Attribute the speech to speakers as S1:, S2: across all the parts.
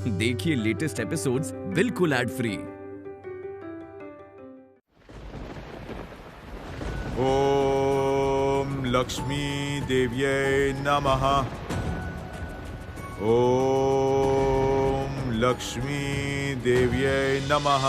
S1: देखिए latest episodes बिल्कुल ad free.
S2: ओम लक्ष्मी देव्यै नमः। ओम लक्ष्मी देव्यै नमः।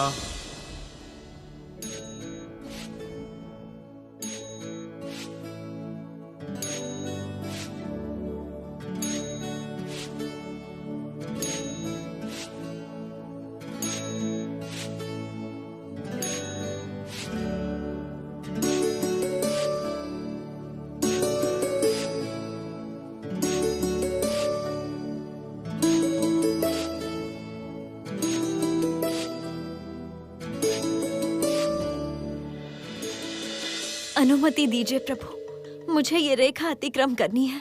S3: अनुमति दीजिए प्रभु, मुझे ये रेखा अतिक्रम करनी है।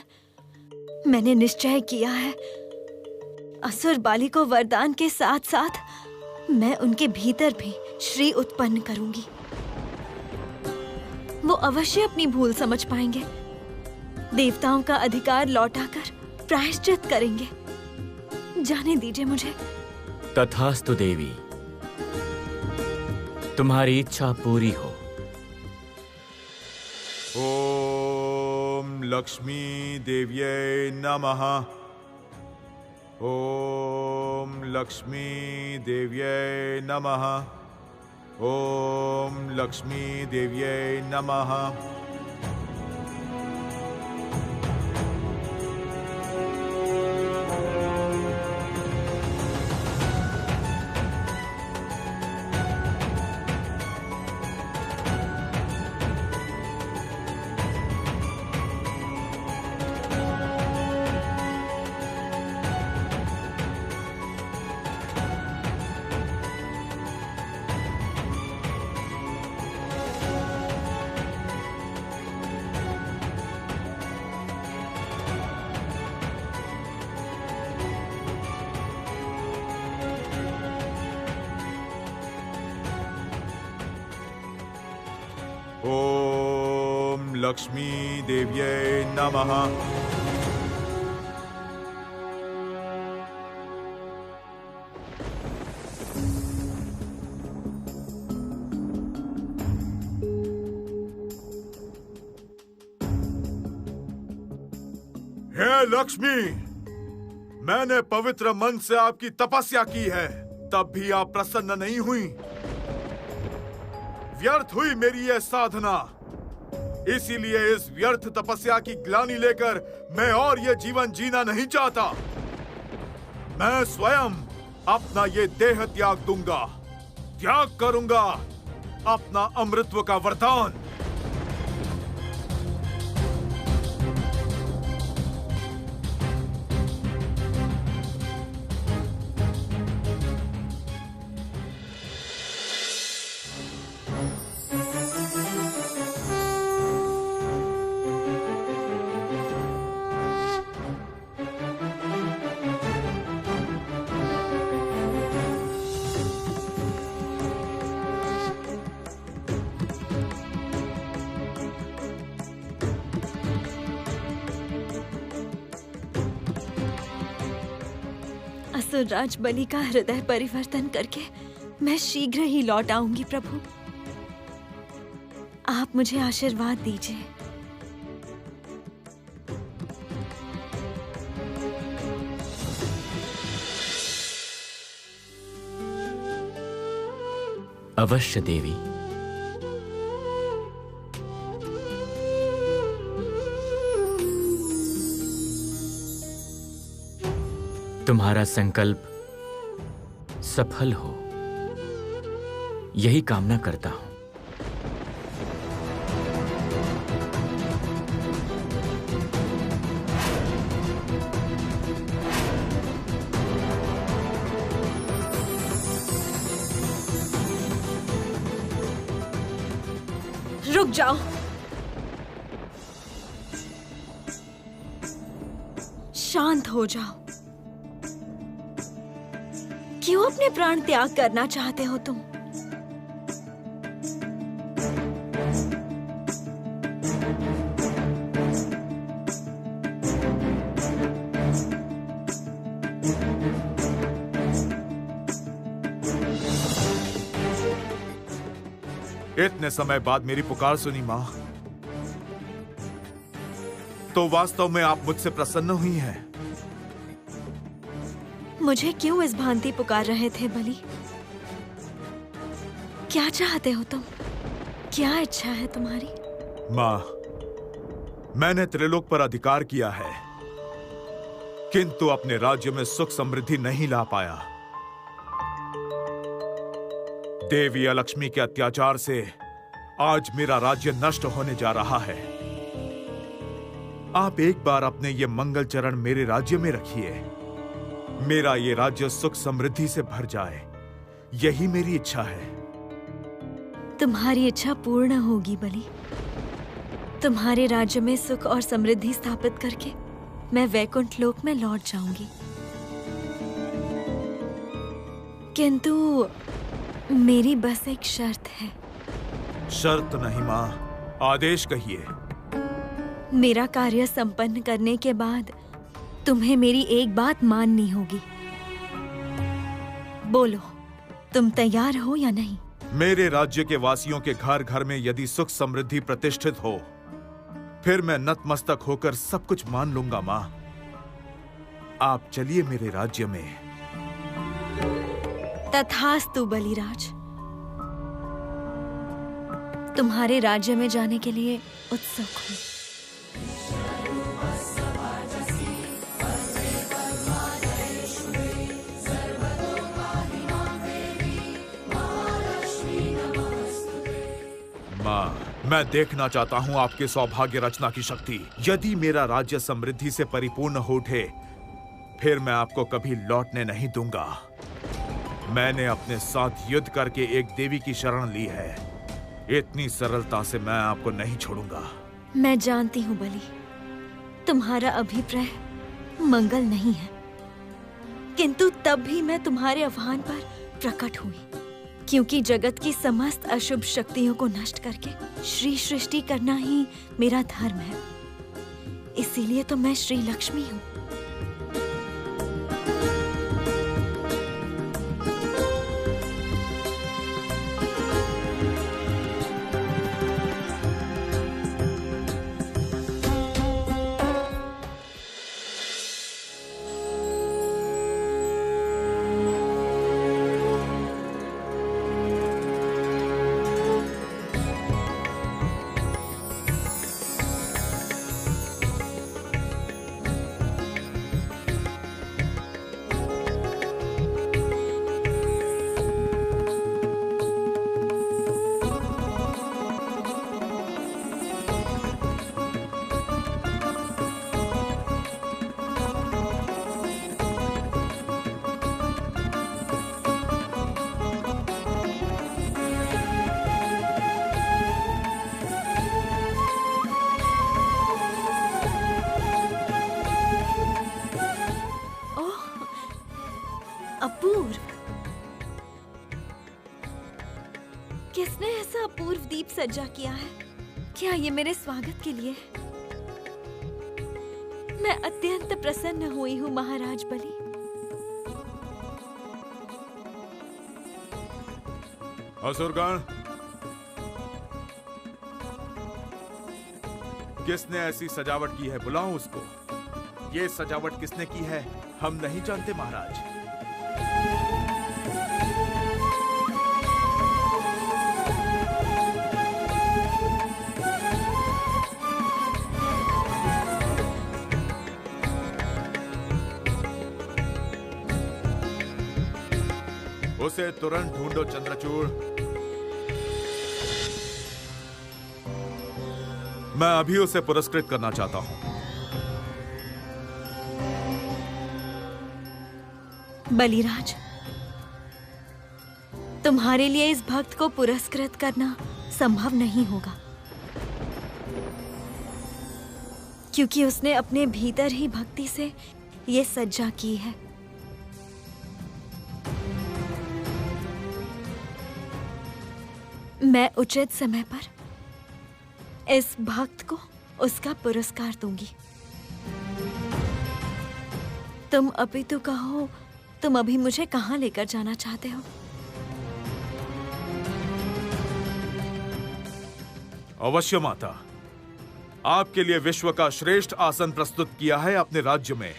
S3: मैंने निश्चय किया है, असुर बाली को वरदान के साथ साथ मैं उनके भीतर भी श्री उत्पन्न करूंगी। वो अवश्य अपनी भूल समझ पाएंगे, देवताओं का अधिकार लौटाकर प्रायश्चित करेंगे। जाने दीजिए मुझे।
S4: तथास्तु देवी, तुम्हारी इच्छा पूरी हो।
S2: ओम लक्ष्मी देव्यै नमः। ओम लक्ष्मी देव्यै नमः। ओम लक्ष्मी देव्यै नमः। ओम लक्ष्मी देव्यै नमः। हे लक्ष्मी, मैंने पवित्र मन से आपकी तपस्या की है, तब भी आप प्रसन्न नहीं हुई। व्यर्थ हुई मेरी यह साधना। इसीलिए इस व्यर्थ तपस्या की ग्लानि लेकर मैं और यह जीवन जीना नहीं चाहता। मैं स्वयं अपना ये देह त्याग दूंगा, त्याग करूंगा अपना अमृतत्व का वरदान।
S3: असुरराज बलि का हृदय परिवर्तन करके मैं शीघ्र ही लौट आऊंगी प्रभु। आप मुझे आशीर्वाद दीजिए।
S4: अवश्य देवी। तुम्हारा संकल्प सफल हो, यही कामना करता हूं।
S3: रुक जाओ। शांत हो जाओ। क्यों अपने प्राण त्याग करना चाहते हो तुम?
S2: इतने समय बाद मेरी पुकार सुनी माँ, तो वास्तव में आप मुझसे प्रसन्न हुई हैं?
S3: मुझे क्यों इस भांति पुकार रहे थे बलि? क्या चाहते हो तुम? क्या इच्छा है तुम्हारी?
S2: माँ, मैंने त्रिलोक पर अधिकार किया है, किंतु अपने राज्य में सुख समृद्धि नहीं ला पाया। देवी अलक्ष्मी के अत्याचार से आज मेरा राज्य नष्ट होने जा रहा है। आप एक बार अपने ये मंगल चरण मेरे राज्य में रखिए। मेरा ये राज्य सुख समृद्धि से भर जाए, यही मेरी इच्छा है।
S3: तुम्हारी इच्छा पूर्ण होगी बलि। तुम्हारे राज्य में सुख और समृद्धि स्थापित करके मैं वैकुंठ लोक में लौट जाऊंगी। किंतु मेरी बस एक शर्त है।
S2: शर्त नहीं माँ, आदेश कहिए।
S3: मेरा कार्य संपन्न करने के बाद तुम्हें मेरी एक बात माननी होगी। बोलो, तुम तैयार हो या नहीं?
S2: मेरे राज्य के वासियों के घर घर में यदि सुख समृद्धि प्रतिष्ठित हो, फिर मैं नतमस्तक होकर सब कुछ मान लूंगा माँ। आप चलिए मेरे राज्य में।
S3: तथास्तु बलिराज। तुम्हारे राज्य में जाने के लिए उत्सुक हूँ।
S2: माँ, मैं देखना चाहता हूँ आपके सौभाग्य रचना की शक्ति। यदि मेरा राज्य समृद्धि से परिपूर्ण हो उठे, फिर मैं आपको कभी लौटने नहीं दूंगा। मैंने अपने साथ युद्ध करके एक देवी की शरण ली है। इतनी सरलता से मैं आपको नहीं छोड़ूंगा।
S3: मैं जानती हूँ बलि, तुम्हारा अभिप्राय मंगल नहीं है, किंतु तब भी मैं तुम्हारे आह्वान पर प्रकट हुई, क्योंकि जगत की समस्त अशुभ शक्तियों को नष्ट करके श्री सृष्टि करना ही मेरा धर्म है। इसीलिए तो मैं श्री लक्ष्मी हूँ। अपूर्व, किसने ऐसा अपूर्व दीप सज्जा किया है? क्या ये मेरे स्वागत के लिए है? मैं अत्यंत प्रसन्न हुई हूँ महाराज बलि।
S2: असुरगण, किसने ऐसी सजावट की है? बुलाओ उसको। ये सजावट किसने की है हम नहीं जानते महाराज। उसे तुरंत ढूंढो चंद्रचूड़। मैं अभी उसे पुरस्कृत करना चाहता हूं।
S3: बलिराज, तुम्हारे लिए इस भक्त को पुरस्कृत करना संभव नहीं होगा, क्योंकि उसने अपने भीतर ही भक्ति से ये सज्जा की है। मैं उचित समय पर इस भक्त को उसका पुरस्कार दूंगी। तुम अभी तो कहो, तुम अभी मुझे कहाँ लेकर जाना चाहते हो?
S2: अवश्य माता, आपके लिए विश्व का श्रेष्ठ आसन प्रस्तुत किया है अपने राज्य में।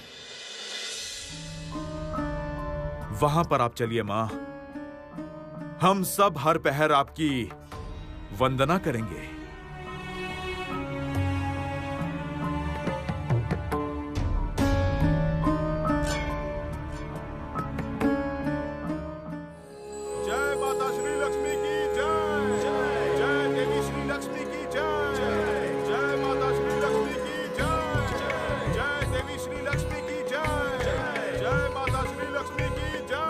S2: वहां पर आप चलिए मां, हम सब हर पहर आपकी वंदना करेंगे। जय माता श्री लक्ष्मी की जय। जय देवी श्री लक्ष्मी की जय। जय माता श्री लक्ष्मी की जय। जय देवी श्री लक्ष्मी की जय। जय माता श्री लक्ष्मी की जय।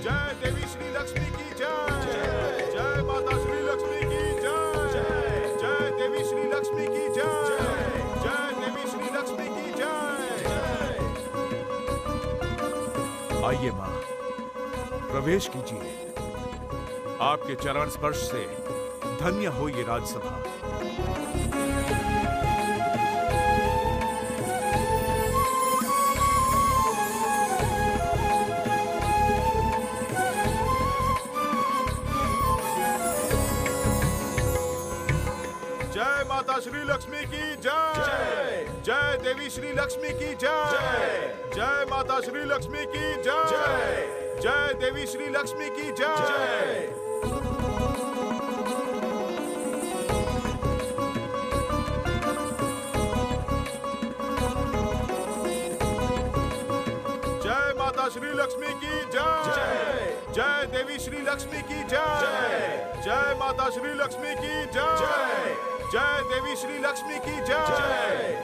S2: जय देवी श्री लक्ष्मी की जय। जय माता श्री लक्ष्मी की जय। जय देवी श्री लक्ष्मी की जय। जय देवी श्री लक्ष्मी की जय। आइए मां, प्रवेश कीजिए। आपके चरण स्पर्श से धन्य हो ये राजसभा। जय माता श्री लक्ष्मी की जय। जय देवी श्री लक्ष्मी की जय। जय माता श्री लक्ष्मी की जय। जय देवी श्री लक्ष्मी की जय। जय माता श्री लक्ष्मी की जय। जय देवी श्री लक्ष्मी की जय। जय माता श्री लक्ष्मी की जय। जय देवी श्री लक्ष्मी की जय।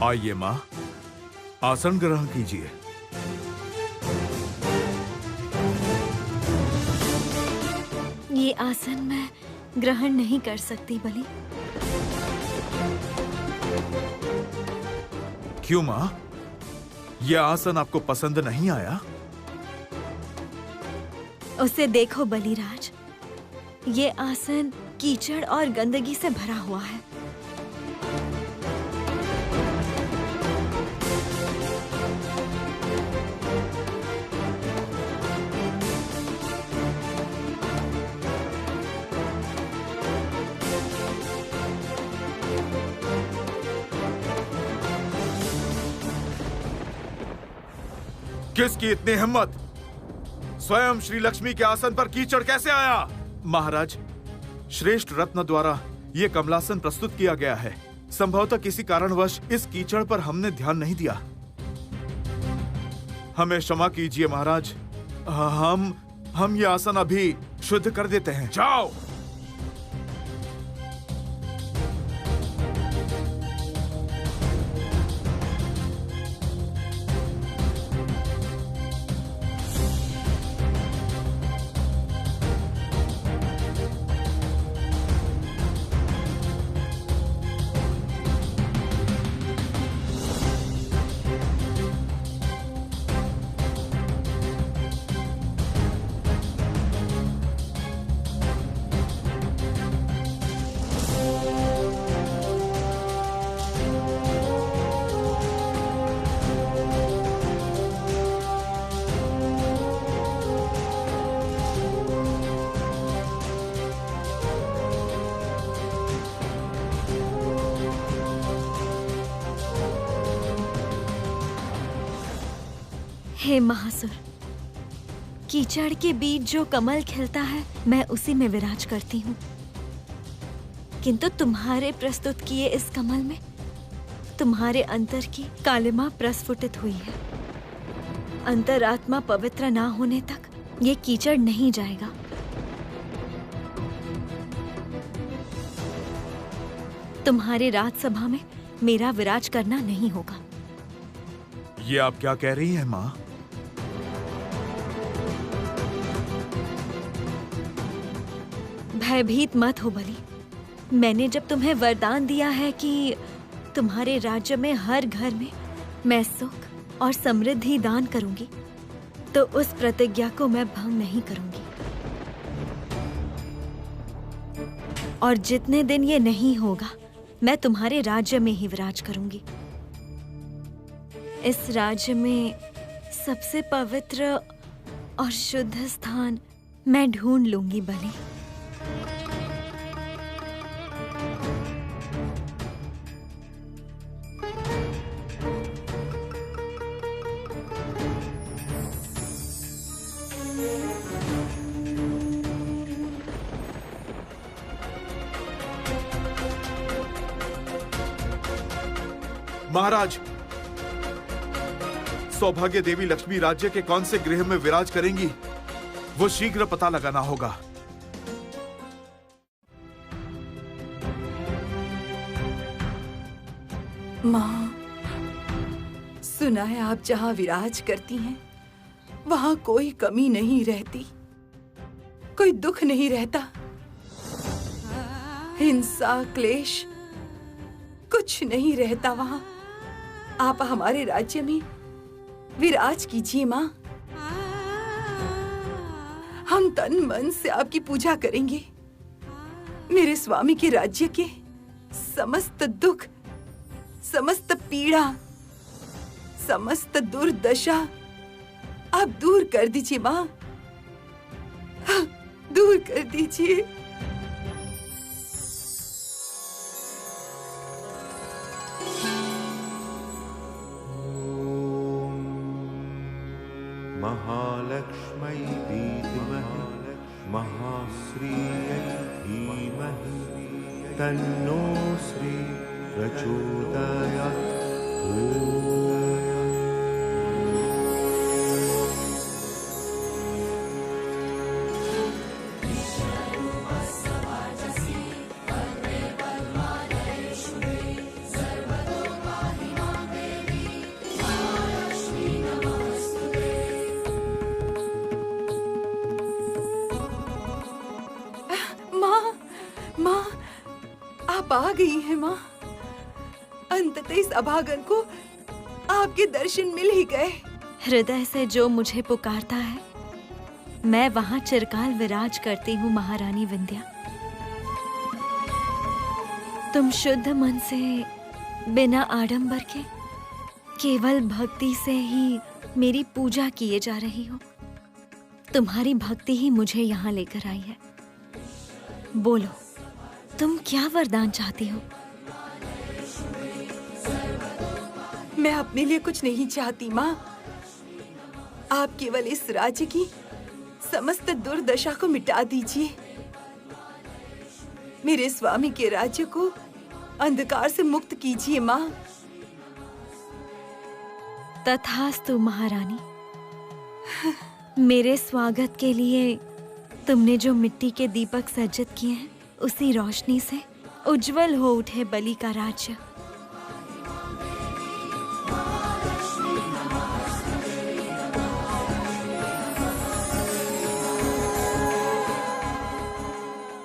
S2: आइए मां, आसन ग्रहण कीजिए।
S3: ये आसन मैं ग्रहण नहीं कर सकती बलि।
S2: क्यों मां? यह आसन आपको पसंद नहीं आया?
S3: उसे देखो बलिराज, ये आसन कीचड़ और गंदगी से भरा हुआ है।
S2: किसकी इतनी हिम्मत? स्वयं श्री लक्ष्मी के आसन पर कीचड़ कैसे आया? महाराज, श्रेष्ठ रत्न द्वारा यह कमलासन प्रस्तुत किया गया है। संभवतः किसी कारणवश इस कीचड़ पर हमने ध्यान नहीं दिया। हमें क्षमा कीजिए महाराज। हम यह आसन अभी शुद्ध कर देते हैं। जाओ।
S3: हे महासुर, कीचड़ के बीच जो कमल खिलता है मैं उसी में विराज करती हूँ, किंतु तुम्हारे प्रस्तुत किए इस कमल में तुम्हारे अंतर की कालिमा प्रस्फुटित हुई है। अंतरात्मा पवित्र ना होने तक ये कीचड़ नहीं जाएगा। तुम्हारे राजसभा में मेरा विराज करना नहीं होगा।
S2: ये आप क्या कह रही हैं माँ?
S3: भयभीत मत हो बलि। मैंने जब तुम्हें वरदान दिया है कि तुम्हारे राज्य में हर घर में मैं सुख और समृद्धि दान करूंगी, तो उस प्रतिज्ञा को मैं भंग नहीं करूंगी। और जितने दिन ये नहीं होगा, मैं तुम्हारे राज्य में ही विराज करूंगी। इस राज्य में सबसे पवित्र और शुद्ध स्थान मैं ढूंढ लूंगी बलि।
S2: महाराज, सौभाग्य देवी लक्ष्मी राज्य के कौन से गृह में विराज करेंगी, वो शीघ्र पता लगाना होगा।
S5: माँ, सुना है आप जहाँ विराज करती हैं, वहाँ कोई कमी नहीं रहती, कोई दुख नहीं रहता, हिंसा क्लेश कुछ नहीं रहता वहाँ। आप हमारे राज्य में विराज कीजिए माँ। हम तन मन से आपकी पूजा करेंगे। मेरे स्वामी के राज्य के समस्त दुख, समस्त पीड़ा, समस्त दुर्दशा आप दूर कर दीजिए माँ, दूर कर दीजिए।
S6: महालक्ष्मै विद्महे महाश्रियै धीमहि तन्नो श्री प्रचोदयात्।
S5: आप आ गई हैं माँ। अंततः इस अभागन को आपके दर्शन मिल ही गए।
S3: हृदय से जो मुझे पुकारता है, मैं वहाँ चिरकाल विराज करती हूँ महारानी विंध्या। तुम शुद्ध मन से, बिना आडंबर के, केवल भक्ति से ही मेरी पूजा किए जा रही हो। तुम्हारी भक्ति ही मुझे यहाँ लेकर आई है। बोलो, तुम क्या वरदान चाहती हो?
S5: मैं अपने लिए कुछ नहीं चाहती माँ। आप केवल इस राज्य की समस्त दुर्दशा को मिटा दीजिए। मेरे स्वामी के राज्य को अंधकार से मुक्त कीजिए माँ।
S3: तथास्तु महारानी। मेरे स्वागत के लिए तुमने जो मिट्टी के दीपक सज्जित किए हैं, उसी रोशनी से उज्जवल हो उठे बलि का राज्य।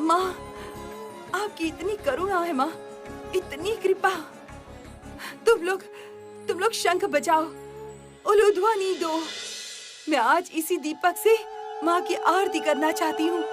S5: माँ, आपकी इतनी करुणा है माँ, इतनी कृपा। तुम लोग शंख बजाओ, उलूध्वनि दो। मैं आज इसी दीपक से माँ की आरती करना चाहती हूँ।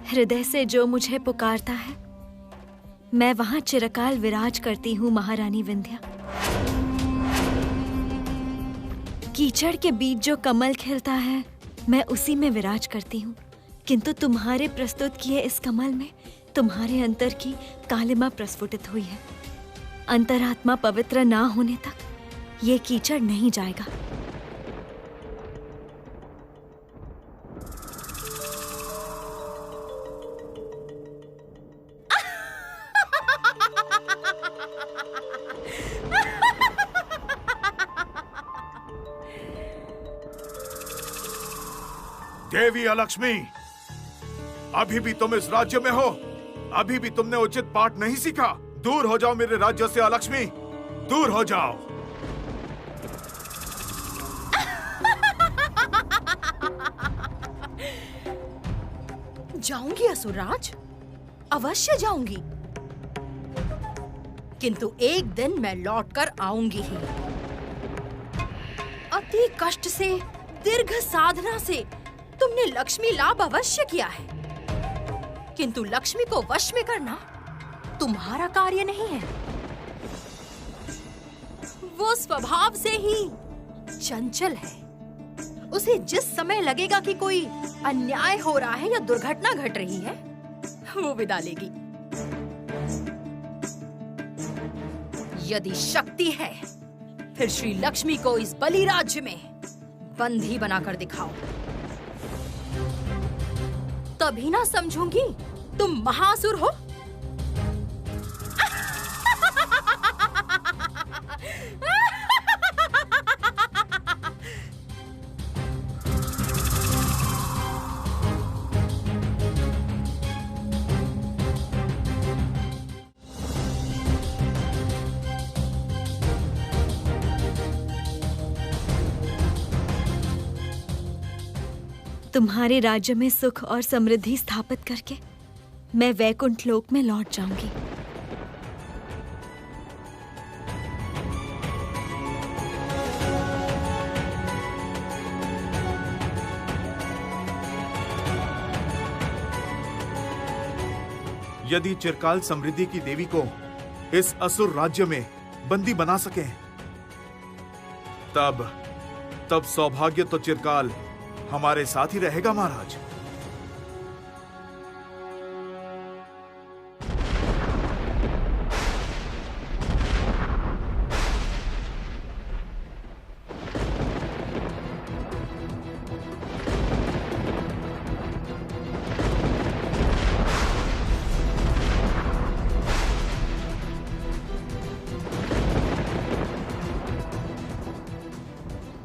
S3: हृदय से जो मुझे पुकारता है, मैं वहां चिरकाल विराज करती हूँ महारानी विंध्या। कीचड़ के बीच जो कमल खिलता है, मैं उसी में विराज करती हूँ। किंतु तुम्हारे प्रस्तुत किए इस कमल में तुम्हारे अंतर की कालिमा प्रस्फुटित हुई है। अंतरात्मा पवित्र ना होने तक ये कीचड़ नहीं जाएगा।
S2: देवी अलक्ष्मी, अभी भी तुम इस राज्य में हो? अभी भी तुमने उचित पाठ नहीं सीखा? दूर हो जाओ मेरे राज्य से अलक्ष्मी, दूर हो जाओ।
S7: जाऊंगी असुरराज, अवश्य जाऊंगी, किंतु एक दिन मैं लौटकर आऊंगी ही। अति कष्ट से, दीर्घ साधना से तुमने लक्ष्मी लाभ अवश्य किया है, किंतु लक्ष्मी को वश में करना तुम्हारा कार्य नहीं है। वो स्वभाव से ही चंचल है। उसे जिस समय लगेगा कि कोई अन्याय हो रहा है या दुर्घटना घट रही है, वो विदा लेगी। यदि शक्ति है, फिर श्री लक्ष्मी को इस बलि राज्य में बंदी बनाकर दिखाओ, तभी ना समझूंगी तुम महासुर हो।
S3: तुम्हारे राज्य में सुख और समृद्धि स्थापित करके मैं वैकुंठ लोक में लौट जाऊंगी।
S2: यदि चिरकाल समृद्धि की देवी को इस असुर राज्य में बंदी बना सके, तब सौभाग्य तो चिरकाल हमारे साथ ही रहेगा महाराज।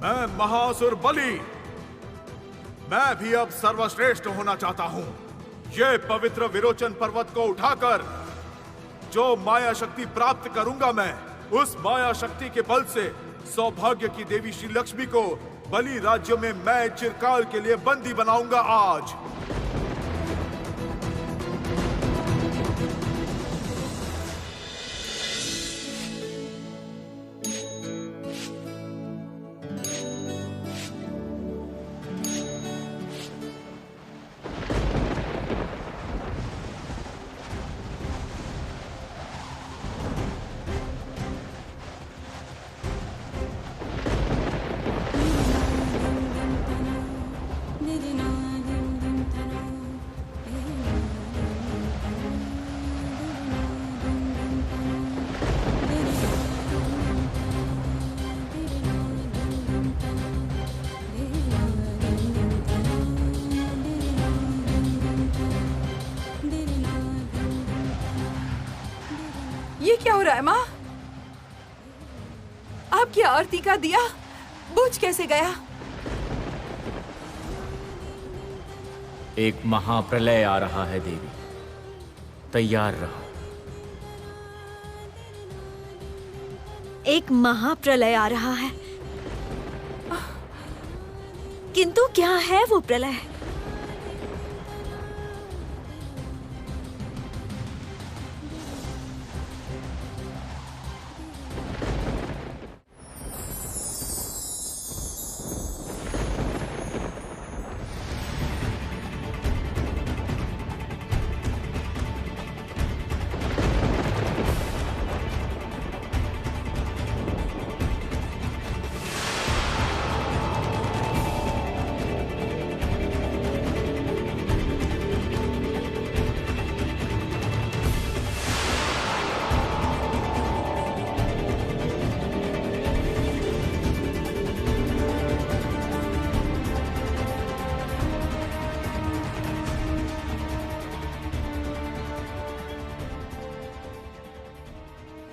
S2: मैं महासुर बलि, मैं भी अब सर्वश्रेष्ठ होना चाहता हूं। ये पवित्र विरोचन पर्वत को उठाकर जो माया शक्ति प्राप्त करूंगा, मैं उस माया शक्ति के बल से सौभाग्य की देवी श्री लक्ष्मी को बलि राज्य में मैं चिरकाल के लिए बंदी बनाऊंगा आज।
S5: ये क्या हो रहा है माँ? आपकी आरती का दिया बुझ कैसे गया?
S4: एक महाप्रलय आ रहा है देवी, तैयार रहो।
S3: एक महाप्रलय आ रहा है, किंतु क्या है वो प्रलय?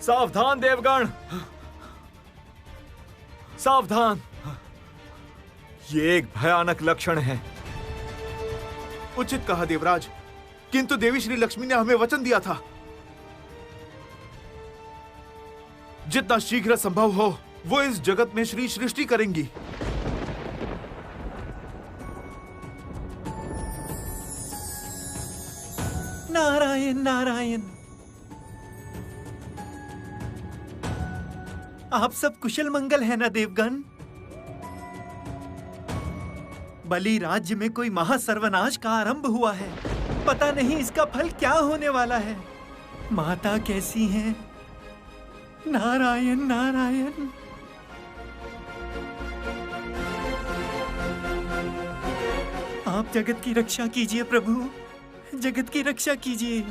S4: सावधान देवगण, सावधान। ये एक भयानक लक्षण है।
S2: उचित कहा देवराज, किंतु देवी श्री लक्ष्मी ने हमें वचन दिया था जितना शीघ्र संभव हो वो इस जगत में श्री सृष्टि करेंगी।
S8: नारायण नारायण। आप सब कुशल मंगल है ना देवगण? बलि राज्य में कोई महासर्वनाश का आरंभ हुआ है। पता नहीं इसका फल क्या होने वाला है। माता कैसी हैं? नारायण नारायण। आप जगत की रक्षा कीजिए प्रभु, जगत की रक्षा कीजिए।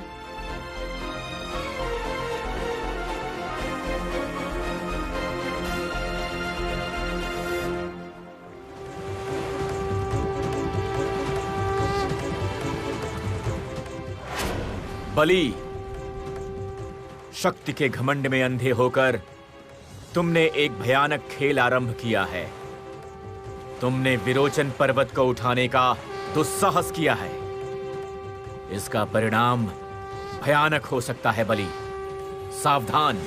S4: बलि, शक्ति के घमंड में अंधे होकर तुमने एक भयानक खेल आरंभ किया है। तुमने विरोचन पर्वत को उठाने का दुस्साहस किया है। इसका परिणाम भयानक हो सकता है बलि, सावधान।